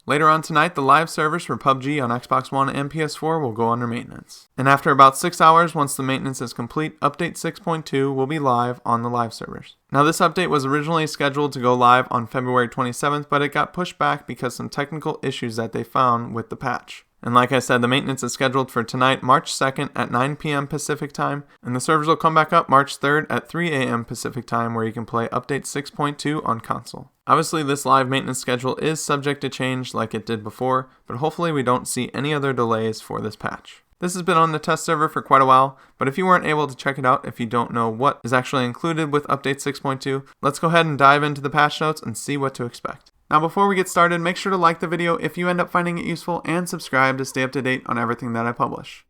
Later on tonight, the live servers for PUBG on Xbox One and PS4 will go under maintenance. And after about 6 hours, once the maintenance is complete, Update 6.2 will be live on the live servers. Now this update was originally scheduled to go live on February 27th, but it got pushed back because some technical issues that they found with the patch. And like I said, the maintenance is scheduled for tonight, March 2nd at 9 p.m. Pacific time, and the servers will come back up March 3rd at 3 a.m. Pacific time, where you can play Update 6.2 on console. Obviously, this live maintenance schedule is subject to change like it did before, but hopefully we don't see any other delays for this patch. This has been on the test server for quite a while, but if you weren't able to check it out, if you don't know what is actually included with Update 6.2, let's go ahead and dive into the patch notes and see what to expect. Now before we get started, make sure to like the video if you end up finding it useful and subscribe to stay up to date on everything that I publish.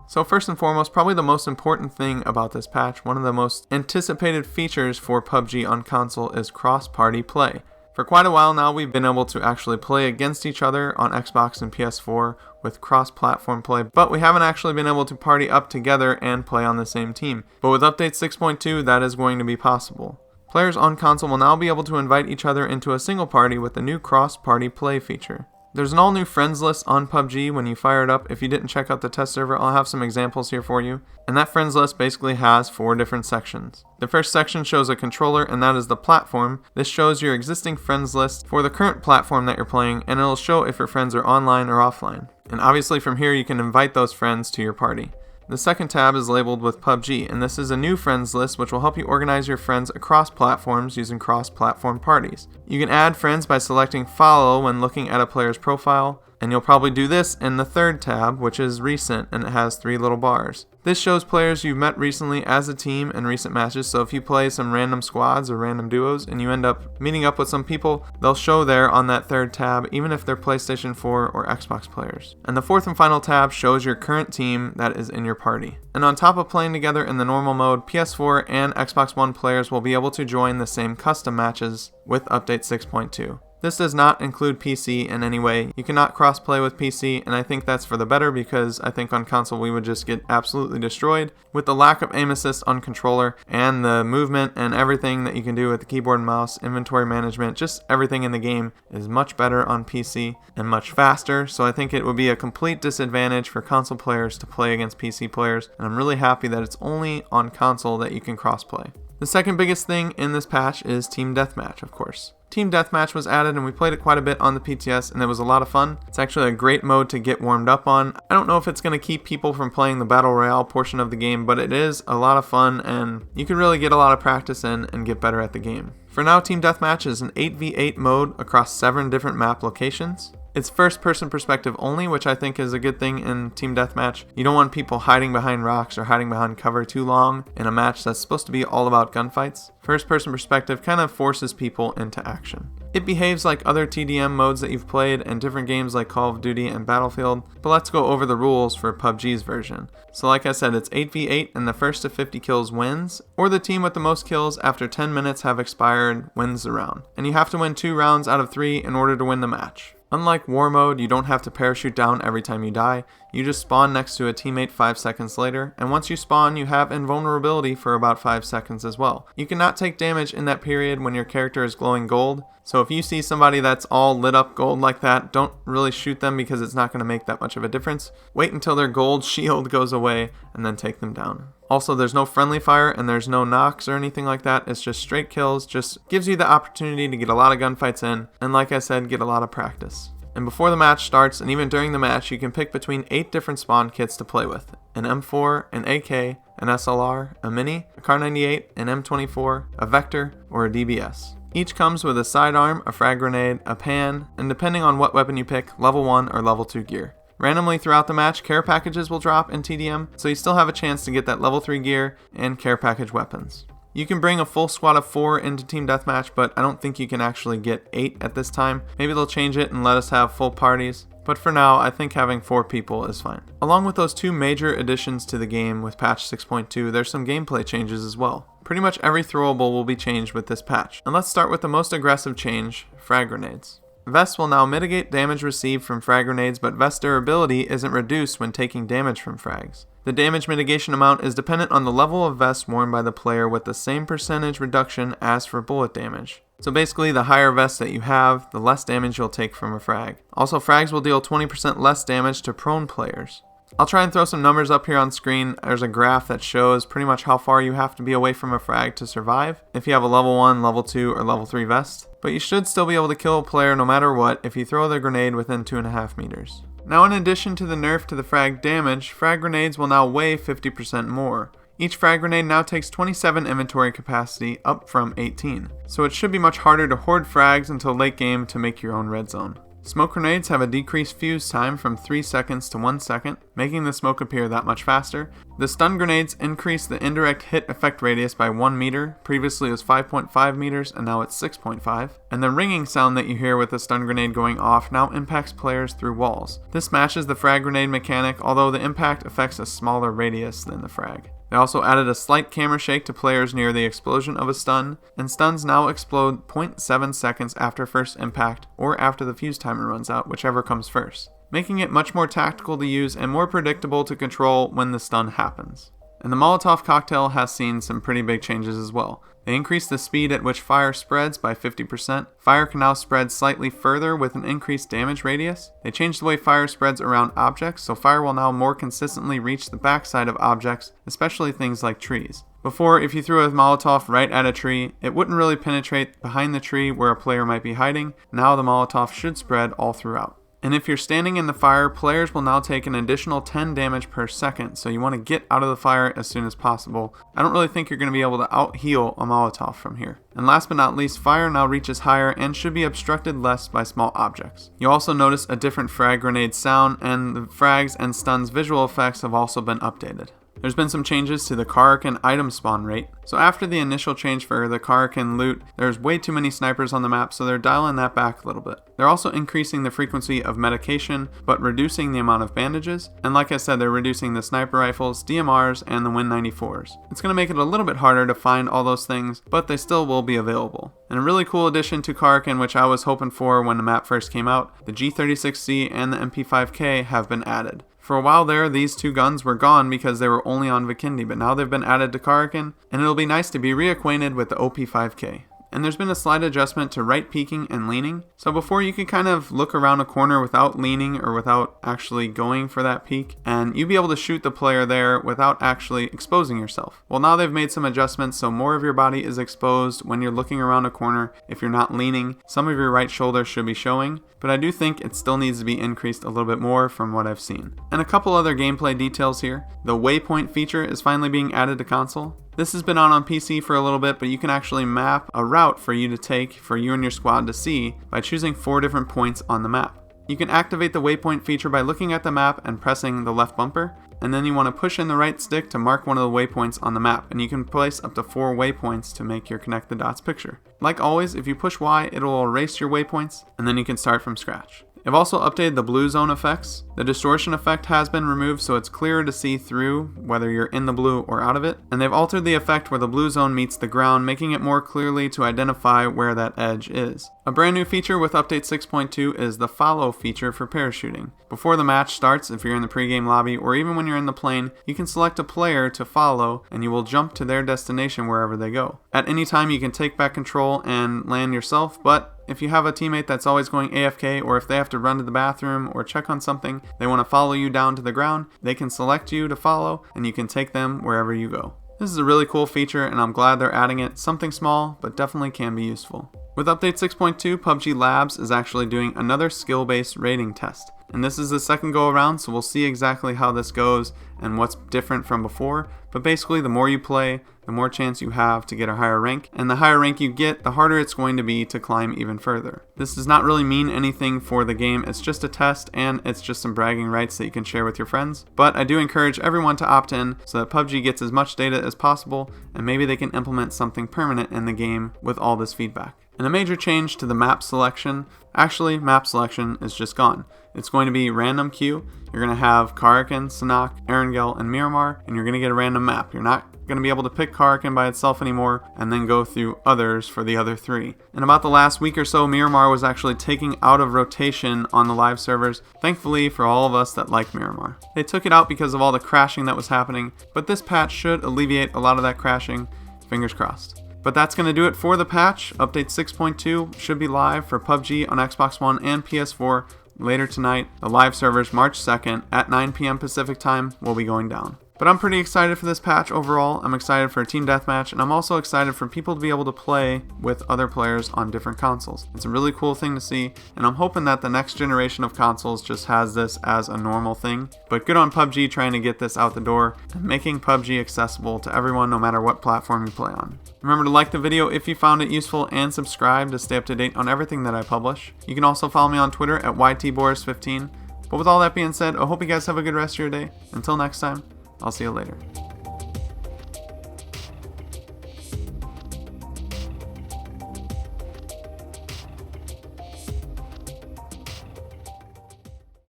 So first and foremost, probably the most important thing about this patch, one of the most anticipated features for PUBG on console is cross-party play. For quite a while now, we've been able to actually play against each other on Xbox and PS4 with cross-platform play, but we haven't actually been able to party up together and play on the same team. But with Update 6.2, that is going to be possible. Players on console will now be able to invite each other into a single party with the new cross-party play feature. There's an all-new friends list on PUBG when you fire it up. If you didn't check out the test server, I'll have some examples here for you. And that friends list basically has 4 different sections. The first section shows a controller, and that is the platform. This shows your existing friends list for the current platform that you're playing, and it'll show if your friends are online or offline. And obviously from here you can invite those friends to your party. The second tab is labeled with PUBG, and this is a new friends list which will help you organize your friends across platforms using cross-platform parties. You can add friends by selecting follow when looking at a player's profile, and you'll probably do this in the third tab, which is recent, and it has 3 little bars. This shows players you've met recently as a team in recent matches, so if you play some random squads or random duos and you end up meeting up with some people, they'll show there on that third tab, even if they're PlayStation 4 or Xbox players. And the fourth and final tab shows your current team that is in your party. And on top of playing together in the normal mode, PS4 and Xbox One players will be able to join the same custom matches with Update 6.2. This does not include PC in any way. You cannot cross-play with PC, and I think that's for the better because I think on console we would just get absolutely destroyed. With the lack of aim assist on controller and the movement and everything that you can do with the keyboard and mouse, inventory management, just everything in the game is much better on PC and much faster, so I think it would be a complete disadvantage for console players to play against PC players, and I'm really happy that it's only on console that you can cross-play. The second biggest thing in this patch is Team Deathmatch, of course. Team Deathmatch was added and we played it quite a bit on the PTS and it was a lot of fun. It's actually a great mode to get warmed up on. I don't know if it's going to keep people from playing the Battle Royale portion of the game, but it is a lot of fun and you can really get a lot of practice in and get better at the game. For now, Team Deathmatch is an 8v8 mode across 7 different map locations. It's first-person perspective only, which I think is a good thing in Team Deathmatch. You don't want people hiding behind rocks or hiding behind cover too long in a match that's supposed to be all about gunfights. First-person perspective kind of forces people into action. It behaves like other TDM modes that you've played and different games like Call of Duty and Battlefield, but let's go over the rules for PUBG's version. So like I said, it's 8v8 and the first to 50 kills wins, or the team with the most kills after 10 minutes have expired wins the round. And you have to win 2 rounds out of 3 in order to win the match. Unlike War Mode, you don't have to parachute down every time you die. You just spawn next to a teammate 5 seconds later, and once you spawn, you have invulnerability for about 5 seconds as well. You cannot take damage in that period when your character is glowing gold, so if you see somebody that's all lit up gold like that, don't really shoot them because it's not going to make that much of a difference. Wait until their gold shield goes away, and then take them down. Also, there's no friendly fire and there's no knocks or anything like that. It's just straight kills, just gives you the opportunity to get a lot of gunfights in, and like I said, get a lot of practice. And before the match starts, and even during the match, you can pick between 8 different spawn kits to play with. An M4, an AK, an SLR, a Mini, a Kar98, an M24, a Vector, or a DBS. Each comes with a sidearm, a frag grenade, a pan, and depending on what weapon you pick, level 1 or level 2 gear. Randomly throughout the match, care packages will drop in TDM, so you still have a chance to get that level 3 gear and care package weapons. You can bring a full squad of 4 into Team Deathmatch, but I don't think you can actually get 8 at this time. Maybe they'll change it and let us have full parties, but for now, I think having 4 people is fine. Along with those 2 major additions to the game with patch 6.2, there's some gameplay changes as well. Pretty much every throwable will be changed with this patch. And let's start with the most aggressive change, frag grenades. Vests will now mitigate damage received from frag grenades, but vest durability isn't reduced when taking damage from frags. The damage mitigation amount is dependent on the level of vest worn by the player with the same percentage reduction as for bullet damage. So basically, the higher vest that you have, the less damage you'll take from a frag. Also, frags will deal 20% less damage to prone players. I'll try and throw some numbers up here on screen. There's a graph that shows pretty much how far you have to be away from a frag to survive if you have a level 1, level 2, or level 3 vest. But you should still be able to kill a player no matter what if you throw the grenade within 2.5 meters. Now, in addition to the nerf to the frag damage, frag grenades will now weigh 50% more. Each frag grenade now takes 27 inventory capacity, up from 18. So it should be much harder to hoard frags until late game to make your own red zone. Smoke grenades have a decreased fuse time from 3 seconds to 1 second, making the smoke appear that much faster. The stun grenades increase the indirect hit effect radius by 1 meter, previously it was 5.5 meters and now it's 6.5. And the ringing sound that you hear with the stun grenade going off now impacts players through walls. This matches the frag grenade mechanic, although the impact affects a smaller radius than the frag. They also added a slight camera shake to players near the explosion of a stun, and stuns now explode 0.7 seconds after first impact or after the fuse timer runs out, whichever comes first, making it much more tactical to use and more predictable to control when the stun happens. And the Molotov cocktail has seen some pretty big changes as well. They increased the speed at which fire spreads by 50%. Fire can now spread slightly further with an increased damage radius. They changed the way fire spreads around objects, so fire will now more consistently reach the backside of objects, especially things like trees. Before, if you threw a Molotov right at a tree, it wouldn't really penetrate behind the tree where a player might be hiding. Now the Molotov should spread all throughout. And if you're standing in the fire, players will now take an additional 10 damage per second, so you want to get out of the fire as soon as possible. I don't really think you're going to be able to out-heal a Molotov from here. And last but not least, fire now reaches higher and should be obstructed less by small objects. You'll also notice a different frag grenade sound, and the frags and stuns visual effects have also been updated. There's been some changes to the Karakin item spawn rate. So after the initial change for the Karakin loot, there's way too many snipers on the map, so they're dialing that back a little bit. They're also increasing the frequency of medication, but reducing the amount of bandages. And like I said, they're reducing the sniper rifles, DMRs, and the Win94s. It's going to make it a little bit harder to find all those things, but they still will be available. And a really cool addition to Karakin, which I was hoping for when the map first came out, the G36C and the MP5K have been added. For a while there, these two guns were gone because they were only on Vikendi, but now they've been added to Karakin, and it'll be nice to be reacquainted with the OP5K. And there's been a slight adjustment to right peeking and leaning. So before, you could kind of look around a corner without leaning or without actually going for that peek, and you'd be able to shoot the player there without actually exposing yourself. Well, now they've made some adjustments so more of your body is exposed when you're looking around a corner. If you're not leaning, some of your right shoulder should be showing, but I do think it still needs to be increased a little bit more from what I've seen. And a couple other gameplay details here. The waypoint feature is finally being added to console. This has been on PC for a little bit, but you can actually map a route for you to take for you and your squad to see by choosing 4 different points on the map. You can activate the waypoint feature by looking at the map and pressing the left bumper, and then you want to push in the right stick to mark one of the waypoints on the map, and you can place up to 4 waypoints to make your connect the dots picture. Like always, if you push Y, it will erase your waypoints, and then you can start from scratch. They've also updated the blue zone effects. The distortion effect has been removed so it's clearer to see through whether you're in the blue or out of it. And they've altered the effect where the blue zone meets the ground, making it more clearly to identify where that edge is. A brand new feature with update 6.2 is the follow feature for parachuting. Before the match starts, if you're in the pregame lobby or even when you're in the plane, you can select a player to follow and you will jump to their destination wherever they go. At any time you can take back control and land yourself, but if you have a teammate that's always going AFK, or if they have to run to the bathroom or check on something, they want to follow you down to the ground, they can select you to follow and you can take them wherever you go. This is a really cool feature and I'm glad they're adding it. Something small, but definitely can be useful. With update 6.2, PUBG Labs is actually doing another skill-based rating test. And this is the second go around, so we'll see exactly how this goes and what's different from before. But basically, the more you play, the more chance you have to get a higher rank. And the higher rank you get, the harder it's going to be to climb even further. This does not really mean anything for the game. It's just a test, and it's just some bragging rights that you can share with your friends. But I do encourage everyone to opt in so that PUBG gets as much data as possible, and maybe they can implement something permanent in the game with all this feedback. And a major change to the map selection, actually map selection is just gone. It's going to be random queue. You're going to have Karakin, Sanhok, Erangel, and Miramar, and you're going to get a random map. You're not going to be able to pick Karakin by itself anymore and then go through others for the other 3. In about the last week or so, Miramar was actually taken out of rotation on the live servers, thankfully for all of us that like Miramar. They took it out because of all the crashing that was happening, but this patch should alleviate a lot of that crashing, fingers crossed. But that's going to do it for the patch. Update 6.2 should be live for PUBG on Xbox One and PS4 later tonight. The live servers March 2nd at 9 p.m. Pacific time will be going down. But I'm pretty excited for this patch overall. I'm excited for a team deathmatch, and I'm also excited for people to be able to play with other players on different consoles. It's a really cool thing to see, and I'm hoping that the next generation of consoles just has this as a normal thing. But good on PUBG trying to get this out the door and making PUBG accessible to everyone no matter what platform you play on. Remember to like the video if you found it useful and subscribe to stay up to date on everything that I publish. You can also follow me on Twitter at YTBoris15. But with all that being said, I hope you guys have a good rest of your day. Until next time, I'll see you later.